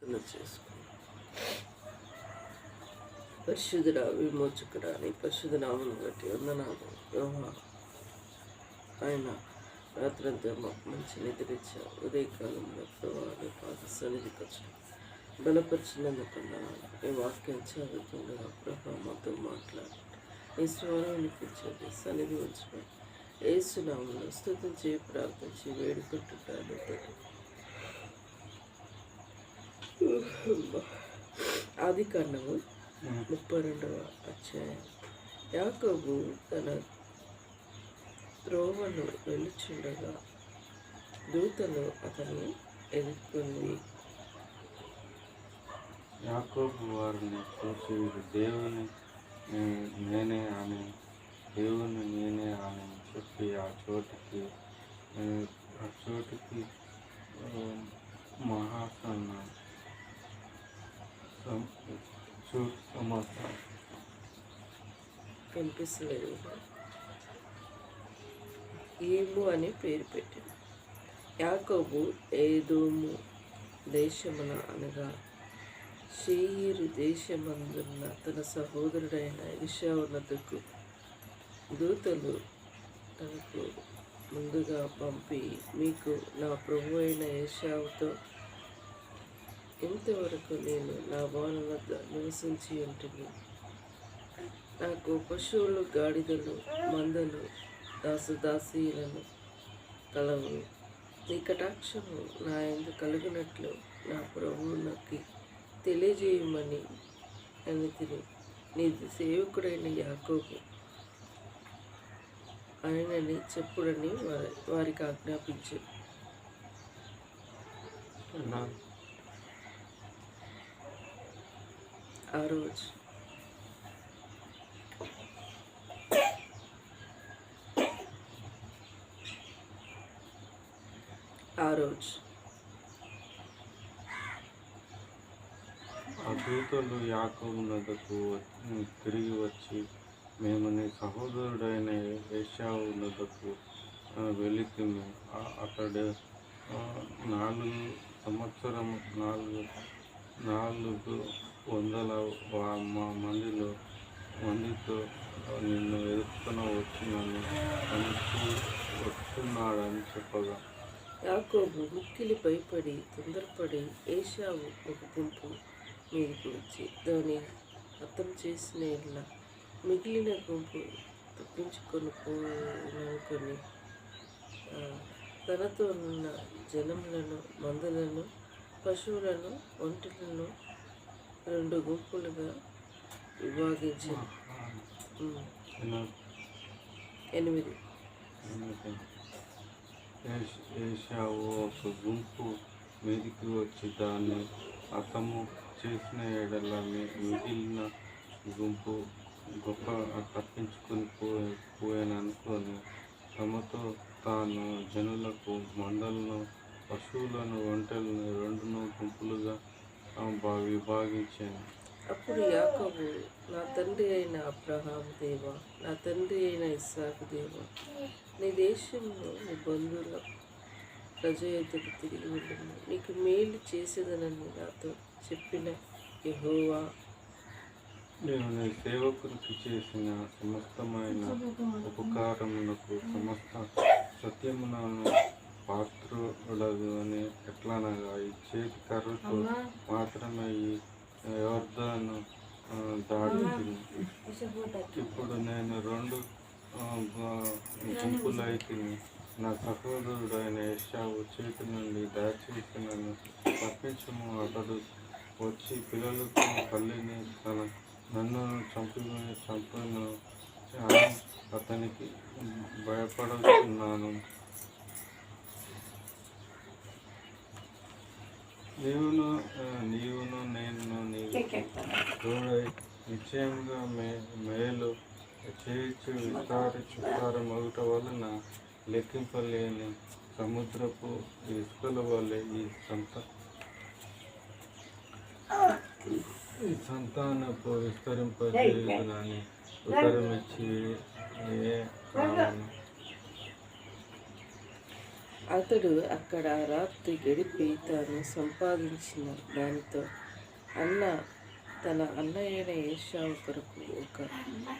ప్రార్థన చేసుకున్నాం. పరిశుద్ధుడా, విమోచకుడా, నీ పరిశుద్ధ నామమును బట్టి వందనాలు. యెహోవా, ఆయన రాత్రంతా మాకు మంచి నిద్రించా. ఉదయకాలంలో ప్రభావ నీ పాద సన్నిధికి వచ్చాం. బలపరిచినందుకు వందనాలు. ఈ వాక్యం చదువుతుండగా ప్రభావ మాతో మాట్లాడండి. నీ స్వరం వినిపించండి. సన్నిధి ఉంచండి. యేసు నామములో స్తుతించి ప్రార్థించి వేడుకుంటున్నాను. ఆదికాండము 32వ అధ్యాయం. యాకోబు తన త్రోవను వెలుచుండగా దూతలు అతన్ని ఎదుర్కొంది. యాకోబు వారిని చూసి, ఇది దేవుని నేనే అని చెప్పి ఆ చోటికి మహాసన్న కనిపిస్తలేదు. ఏము అని పేరు పెట్టింది. యాకోబు ఏదోము దేశమున అనగా షేయీరు దేశమందున్న తన సహోదరుడైన ఏశావునకు దూతలు తనకు ముందుగా పంపి, మీకు నా ప్రభు అయిన ఏశావుతో ఇంతవరకు నేను నా బాల వద్ద నివసించి ఉంటుంది. నాకు పశువులు, గాడిదలు, మందలు, దాసదాసీలను కలవు. నీ కటాక్షము నా యందు కలుగునట్లు నా ప్రభువునకి తెలియజేయమని అనితిని. నీ సేవకుడైన యాకోబు ఆయనని చెప్పుడని వారికి ఆజ్ఞాపించు. ఆ రోజు ఆ దూతలు యాకోబు నొద్దకు తిరిగి వచ్చి, మేము నీ సహోదరుడైన ఏశావు నొద్దకు వెళితిమి. అతడు 4 మందితో నిన్ను ఎదుర్కొని వస్తున్నాడని చెప్పగా, యాకోబు మిక్కిలి భయపడి తొందరపడి ఏశావు ఒక గుంపు మీదకి వచ్చి దాన్ని హతం చేసిన ఇలా మిగిలిన గుంపు తప్పించుకొని పోయిననుకొని తనతో ఉన్న జనములను, మందలను, పశువులను, ఒంటెలను 2 గుంపులుగా విభాగించింది. 8 ఏశావు ఒక గుంపు మీదికి వచ్చి దాన్ని హతము చేసిన ఎడల మిగిలిన గుంపు గొప్ప తప్పించుకొని పోయాననుకొని తమతో తాను జనులకు మందలను, పశువులను, ఒంటెలను 2 గుంపులుగా విభాగించాను. అప్పుడు యాకోబు, నా తండ్రి అయిన అబ్రహాము దేవా, నా తండ్రి అయిన ఇస్సాకు దేవా, నీ దేశంలో నీ బంధువుల ప్రజ యొద్దకు తిరిగి వెళ్ళుము. నీకు మేలు చేసేదనని నాతో చెప్పిన యెహోవా, నేను నీ సేవకునికి చేసిన సమస్తమైన ఉపకారమునకు సమస్త సత్యమునను పాత్రుడగు అని ఎట్లనగా, ఈ చేతి కర్రతో మాత్రమే ఈ యోర్దాను దాటుతుంది. ఇప్పుడు నేను 2 గుంపులైతిని. నా సహోదరుడైన ఏశావు చేతి నుండి దయచేసి నన్ను తప్పించము. అతడు వచ్చి పిల్లలతో తల్లిని నన్ను చంపును అని అతనికి భయపడుతున్నాను. నీవును నేను నీకు తోడై నిశ్చయంగా మేలు చేయొచ్చు. విస్తారమగుట వలన లెక్కింపలేని సముద్రపు ఇసుకల వలె ఈ సంతానపు విస్తరింపజేయునని ఉత్తరమిచ్చి అతడు అక్కడ రాత్రి గడిపి తాను సంపాదించిన దానితో తన అన్నయ్యైన ఏశావు కొరకు ఒక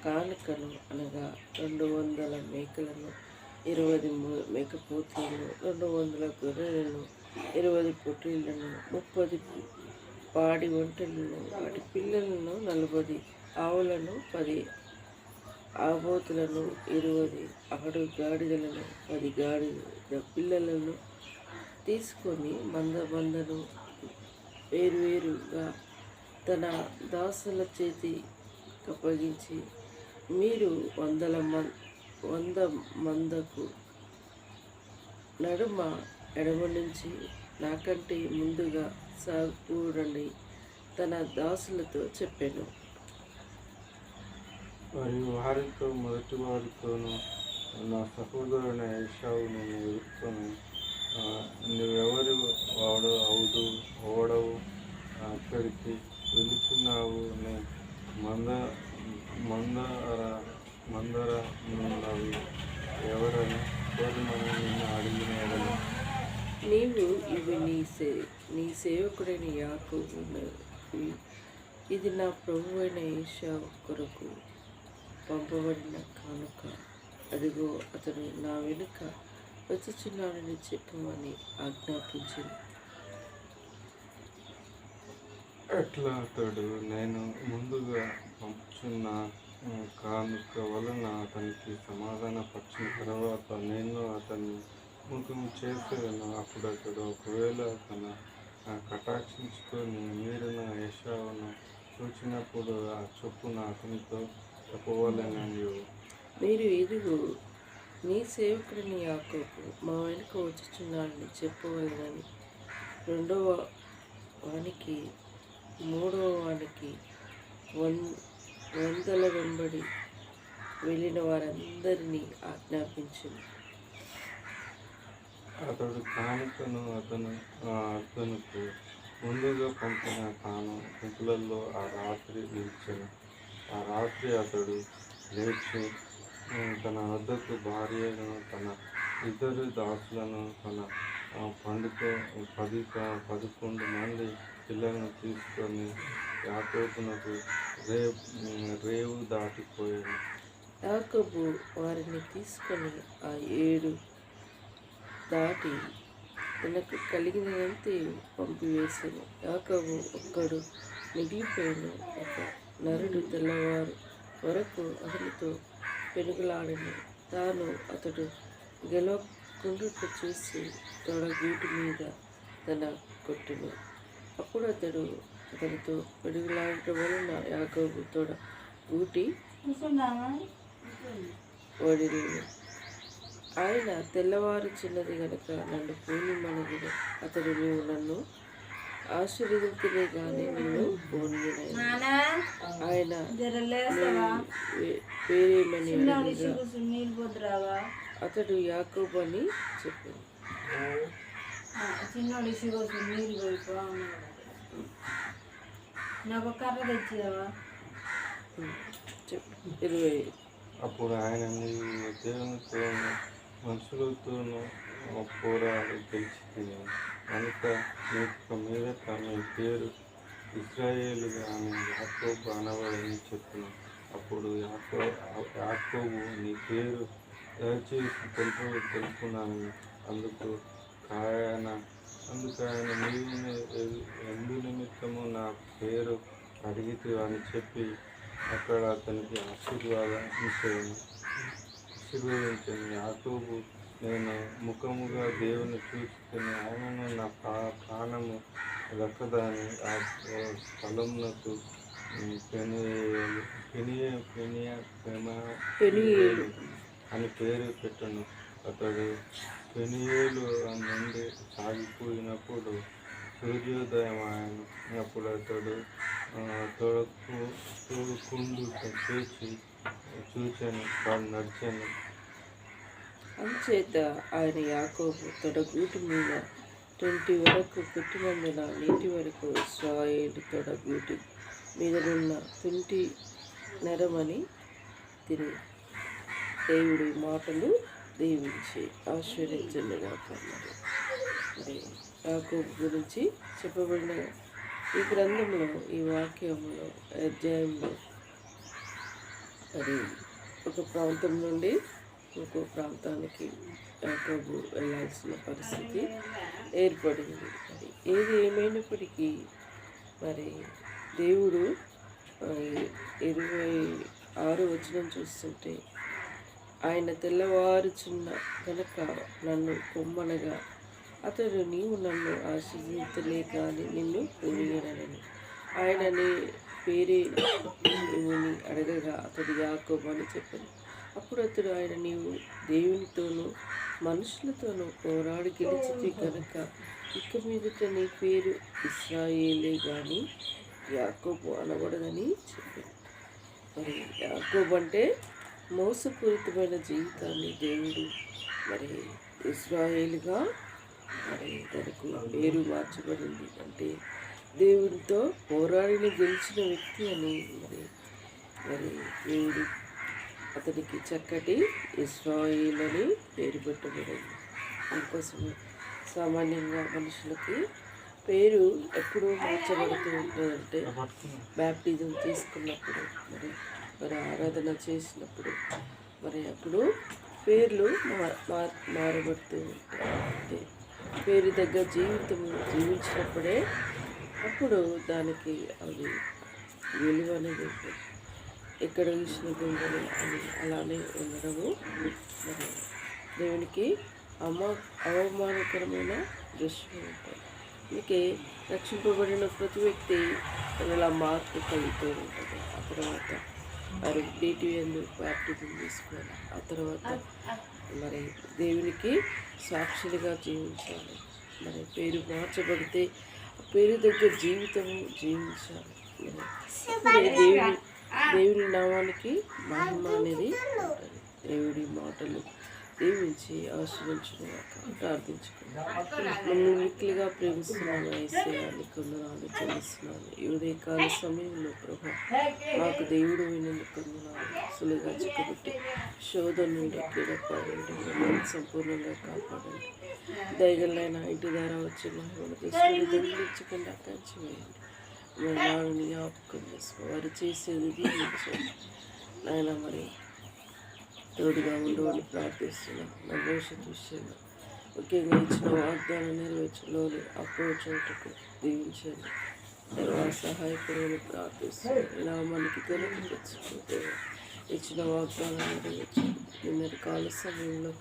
కానుకను అనగా 200 మేకలను, 20 మేకపోతులను, 200 గొర్రెలను, 20 పొట్టేళ్లను, 30 పాడి ఒంటెలను, వాటి పిల్లలను, 40 ఆవులను, 10 ఆబోతులను, 20 ఆడు గాడిదలను, 10 గాడిద పిల్లలను తీసుకొని మందను వేరువేరుగా తన దాసుల చేతికి అప్పగించి, మీరు 100 మందకు నడుమ ఎడమ నుంచి నాకంటే ముందుగా సాగకూడని తన దాసులతో చెప్పాను. మరియు వారితో మొదటి వారితోనూ, నా సహోదరుని ఏశావు నేను ఎదుర్కొని, నువ్వెవరి ఓడవు, అక్కడికి వెళుచున్నావు, మందరమున్నవి ఎవరని కోరమని నిన్ను అడిగిన ఎడల, నీవు ఇవి నీ సేవకుడైన యాకోబునవి, ఇది నా ప్రభువైన ఏశావు కొరకు పంపబడిన కానుక. అదిగో అతడు నా వెనుక వచ్చుచున్నాడని చెప్పమని ఆజ్ఞాపించింది. అట్లా అతడు నేను ముందుగా పంపుచున్న కానుక వలన అతనికి సమాధానపరిచిన తర్వాత నేను అతన్ని ముఖము చేసేదను. అప్పుడు అతడు ఒకవేళ తన కటాక్షించుకొని మీరున ఏశావును చూచినప్పుడు ఆ చొప్పున అతనితో చెప్పవలెనని, మీరు ఇదిగో నీ సేవకుడిని యాకోబు మా వెనుక వచ్చుచున్నాడని చెప్పవలెనని, 2వ వానికి 3వ వానికి 100 వెంబడి వెళ్ళిన వారందరినీ ఆజ్ఞాపించింది. అతడు కానుకను అతనుకు ముందుగా పంపిన తాను గుంపులలో ఆ రాత్రి నిలిచెను. ఆ రాత్రి అతడు లేచి తన వద్దకు భార్యను, తన 2 దాసులను, తన 11 మంది పిల్లలను తీసుకొని యాకోబునకు రేవు దాటిపోయాను. యాకోబు వారిని తీసుకొని ఆ 7 దాటి తనకు కలిగినంతే పంపివేశాను. యాకోబు ఒక్కడు మిగిలిపోయిన. ఒక నరుడు తెల్లవారు వరకు అతనితో పెనుగులాడెను. అతడు గెలవకుండుట చూసి తొడగూటి మీద తన కొట్టెను. అప్పుడు అతనితో పెనుగులాడటం వలన యాకోబు తొడగూటి వడిలేను. ఆయన తెల్లవారుచున్నది గనుక నన్ను పోనిమనెను. అతడు, నీవు నన్ను ఆశీర్వదించితే గాని నేను పోనీయను. ఆయన పేరేమని అడిగిగా అతడు యాకోబు అని చెప్పాను. చెప్పు 20. అప్పుడు ఆయన, నీవు దేవునితోనూ మనుషులతోనూ పోరాడి గెలిచితివి కనుక నీకు మీదట నీ పేరు ఇశ్రాయేలు గాని యాకోబు అనబడని చెప్పెను. అప్పుడు యాకోబు నీ పేరు దయచేసి తెలుపున్నాను. అందుకు ఆయన నీవు ఎందు నిమిత్తము నా పేరు అడిగితే అని చెప్పి అక్కడ అతనికి ఆశీర్వదించాను. యాకోబు, నేను ముఖముగా దేవుని చూసుకుని ఆయనను నా ప్రాణము దక్కదని ఆ స్థలమునకు పెనియేలు అని పేరు పెట్టను. అతడు పెనియేలు నుండి సాగిపోయినప్పుడు సూర్యోదయం ఆయన. అప్పుడు అతడు తొడకుండు చూచాను, వాడు నడిచాను. అందుచేత ఆయన యాకోబు తొడగూటి మీద 20 వరకు పుట్టినందున నేటి వరకు ఇశ్రాయేలు తొడగూటి మీదనున్న 20 నెరమని తిని దేవుడి మాటలు దీవించి ఆశీర్వదించండిగా అన్నారు. మరి యాకోబు గురించి చెప్పబడిన ఈ గ్రంథంలో, ఈ వాక్యంలో, అధ్యాయంలో మరి ఒక ప్రాంతం నుండి ఇంకో ప్రాంతానికి యాకోబు వెళ్ళాల్సిన పరిస్థితి ఏర్పడింది. మరి ఏది ఏమైనప్పటికీ మరి దేవుడు 26 వచనం చూస్తుంటే, ఆయన తెల్లవారుచున్న కనుక నన్ను కొమ్మనగా అతడు నీవు నన్ను ఆశీర్వదించలే కానీ నిన్ను పోనీయనని ఆయన నీ పేరే ఇవ్వని అడగగా అతడు యాకోబు అని చెప్పాను. అప్పుడు అతడు ఆయన నీవు దేవునితోనూ మనుషులతోనూ పోరాడి గెలిచితే కనుక ఇక మీదట నీ పేరు ఇశ్రాయేలే కానీ యాకోబు అనబడదని చెప్పాను. మరి యాకోబు అంటే మోసపూరితమైన జీవితాన్ని దేవుడు మరి ఇశ్రాయేలుగా మరి తనకు పేరు మార్చబడింది. అంటే దేవుడితో పోరాడిన గెలిచిన వ్యక్తి అని మరి మరి దేవుడు అతనికి చక్కటి ఇశ్రాయేల్ అని పేరు పెట్టబడింది. అందుకోసం సామాన్యంగా మనుషులకి పేరు ఎప్పుడు మార్చబడుతూ ఉంటుందంటే, బ్యాప్టిజం తీసుకున్నప్పుడు మరి ఆరాధన చేసినప్పుడు మరి అప్పుడు పేర్లు మారబడుతూ ఉంటాయి. అంటే పేరు దగ్గర జీవితం జీవించినప్పుడే అప్పుడు దానికి అది విలువ అనేది ఉంటుంది. ఎక్కడ చూసిన గుండెలు అని అలానే ఉండడము మరి దేవునికి అవమానకరమైన దృశ్యం ఉంటాయి. అందుకే రక్షింపబడిన ప్రతి వ్యక్తి అలా మార్పు కలుగుతూ ఉంటుంది. ఆ తర్వాత వారు నీటి ఎందుకు బ్యాప్టిజం తీసుకోవాలి. ఆ తర్వాత మరి దేవునికి సాక్షులుగా జీవించాలి. మరి పేరు మార్చబడితే పేరు దగ్గర జీవితము జీవించాలి. మరి దేవుని నామానికి మహిమ అనేది ఉంటుంది. దేవుడి మాటలు దీవించి ఆశీర్వదించుకున్నాక ప్రార్థించుకున్నాను. నన్ను మిక్కిలిగా ప్రేమిస్తున్నాను యేసయ్యా, నీకు వందనాలు చెల్లిస్తున్నాను. ఈ ఉదయకాల సమయంలో ప్రభా మాకు దేవుడు వినందుకు వందనాలు. సులువుగా చిక్కబట్టి శోధన నుండి కీడపాడండి, సంపూర్ణంగా కాపాడండి. దయగలైన ఇంటి ద్వారా వచ్చే మహిమను దృష్టిని దొంగిలించకుండా కంచివేయండి. మరి నాని జ్ఞాపకం చేసుకో, వారు చేసేది దీవించండి నాయన. మరి తోడుగా ఉండవని ప్రార్థిస్తున్నాను. నా భవిష్యత్తు విషయంలో ముఖ్యంగా ఇచ్చిన వాగ్దానం నెరవేర్చలోని అప్రోచోటకు దీవించండి. సహాయపడమని ప్రార్థిస్తున్నాను. ఇలా మనకి ఘనత తెచ్చుకుంటే ఇచ్చిన వాగ్దానం నెరవేర్చండి. నిన్నటి కాల సమయంలో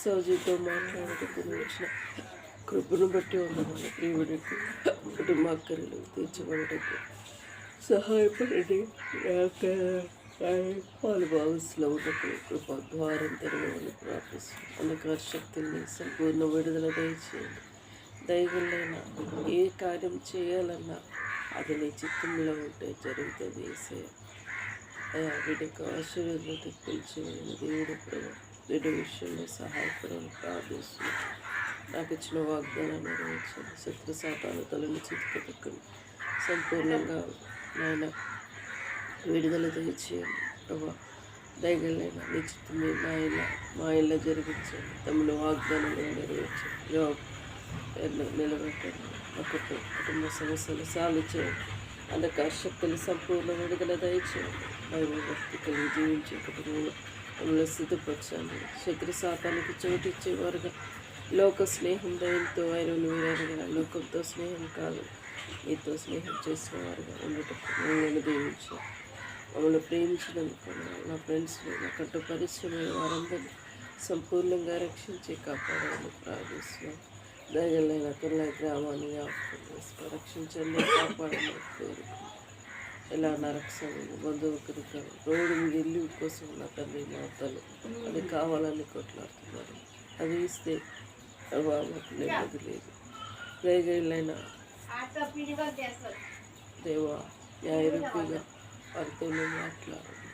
సౌజీతో మాట్లాడటకు వచ్చిన కృపను బట్టి ఉండమని ప్రియుడికి కుటుంబ అక్కర్లు తీర్చబడటకు సహాయపడండి. పాలు భాగస్లో ఉన్నప్పుడు కృప ద్వారం తెరవని ప్రార్థిస్తుంది. అంధకార శక్తుల్ని సంపూర్ణ విడుదల దయచేయండి. దయగలైన ఏ కార్యం చేయాలన్నా అది నీ చిత్తంలో ఉంటే జరుగుతుంది. వేసే వీడికి ఆశీర్వాదాలు పిలిచేయని దేవుడు ప్రభు వీడి విషయంలో సహాయపడని ప్రార్థిస్తుంది. నాకు ఇచ్చిన వాగ్దానం నెరవేర్చండి. శత్రు శాతాలు తలని చితికెత్తుకుని సంపూర్ణంగా నాయన విడుదల దయచేయండి ప్రభా. దయగలైన నీ చిత్తమే మా ఇళ్ళ జరిగించండి. తమను వాగ్దానాలు నెరవేర్చండి. నిలబెట్టండి. కుటుంబ సమస్యలు సాల్వ్ చేయండి. అంధకార శక్తులు సంపూర్ణ విడుదల దయచేయండి. భక్తి కలిగి జీవించే కుటుంబంలో మమ్మల్ని సిద్ధపరచండి. శత్రు శాతానికి చోటిచ్చేవారుగా లోక స్నేహం దయంతో వైరులు వీరగా లోకంతో స్నేహం కాదు నీతో స్నేహం చేసిన వారుగా ఉండటం మమ్మల్ని దీవించారు. మమ్మల్ని ప్రేమించినందుకు నా ఫ్రెండ్స్ని, నా కట్టు పరిశ్రమలు వారందరినీ సంపూర్ణంగా రక్షించి కాపాడాలని ప్రార్థిస్తున్నాను. దయగలైన తొలై గ్రామాన్ని రక్షించండి, కాపాడమని కోరుకుంటున్నాను. ఎలా నరక్షణ బంధువుకరిగా రోడ్డు మీద ఇల్లు కోసం నా తండ్రి మా తల్లి అది కావాలని కొట్లాడుతున్నారు. అది ఇస్తే మాకు నెమ్మది లేదు. ప్రేగలైన దేవా న్యాయరూపిగా వారితో మాట్లాడండి.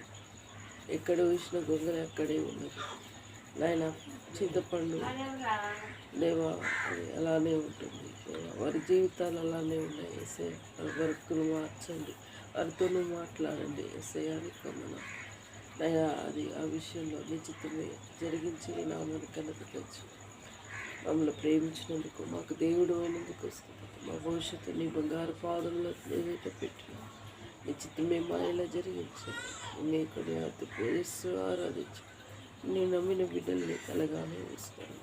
ఎక్కడ చూసిన గొంగలు అక్కడే ఉన్నది నాయన. చింతపండు దేవా అది అలానే ఉంటుంది. వారి జీవితాలు అలానే ఉన్నాయి. ఎస్ఐ వారి బ్రతుకులు మార్చండి, వారితో మాట్లాడండి. ఎస్ఐ అని కమ్మన అయా అది ఆ విషయంలో నిశ్చితమే జరిగించి నీ నామాన్ని ఘనత తెచ్చు. మమ్మల్ని ప్రేమించినందుకు, మాకు దేవుడు అయినందుకు స్తుతి. మా భవిష్యత్తు నీ బంగారు పాదంలో ఏదైతే పెట్టినా నిశ్చితమే మాయలా జరిగించండి. నీ కొడి అతి పూజిస్తూ ఆరాధించు. నీ నమ్మిన బిడ్డల్ని కలగానే ఇస్తాను.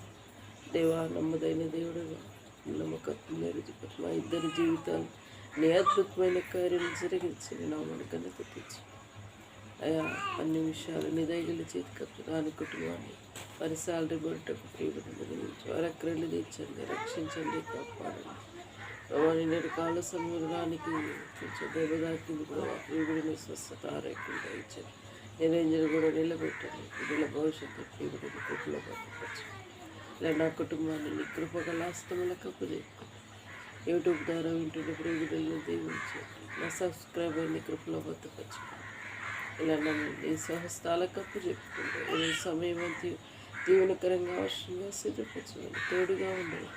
దేవా, నమ్మదైన దేవుడుగా నమ్మకత్వం రుజుపతి మా ఇద్దరి జీవితాలు నీ అద్భుతమైన కార్యం జరిగించి నీ నామాన్ని ఘనత తెచ్చు. అయా అన్ని విషయాలు నీ దయగల చేతికప్పు దాని కుటుంబాన్ని వారి శాలరీ బొట్టకు ప్రియబడిన గురించి వారి అక్రలు తీర్చండి, రక్షించండి, కాపాడండి. వారి నేడు కాల సమూలానికి కొంచెం దేవదాకింది కూడా ప్రియబడిన స్వస్థత ఆరోగ్యంగా ఇచ్చండి. నిరంజన కూడా నిలబెట్టండి. బిడ్డల భవిష్యత్తు ప్రియబడిన కుటుంబ భద్రపరచు. ఇలా నా కుటుంబాన్ని నీ కృపగల హస్తములకు అప్పచెప్పుకోండి. యూట్యూబ్ ద్వారా వింటున్న ప్రియబిడ్డలను దీవించండి. నా సబ్స్క్రైబర్ని కృపలో భద్రపరచుకోండి. ఇలా నన్ను నీ స్వహస్తాలకు అప్పచెప్పుకుంటూ ఈ సమయం దీవెనకరంగా అవసరంగా సిద్ధపరచమని తోడుగా ఉండదు.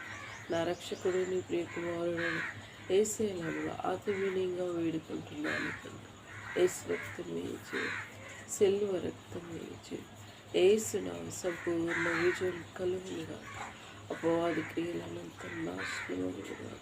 నా రక్షకుడు నీ ప్రియకుమారుడు యేసయ్య నామములో ఆత్మీయంగా వేడుకుంటున్నాను తండ్రి. యేసు రక్తం వేయించు, సెల్వ రక్తం వేయించు. యేసు నామ సంపూర్ణ విజయం కలుగునుగా. అపవాది క్రియలనంతా నాశనమగునుగా.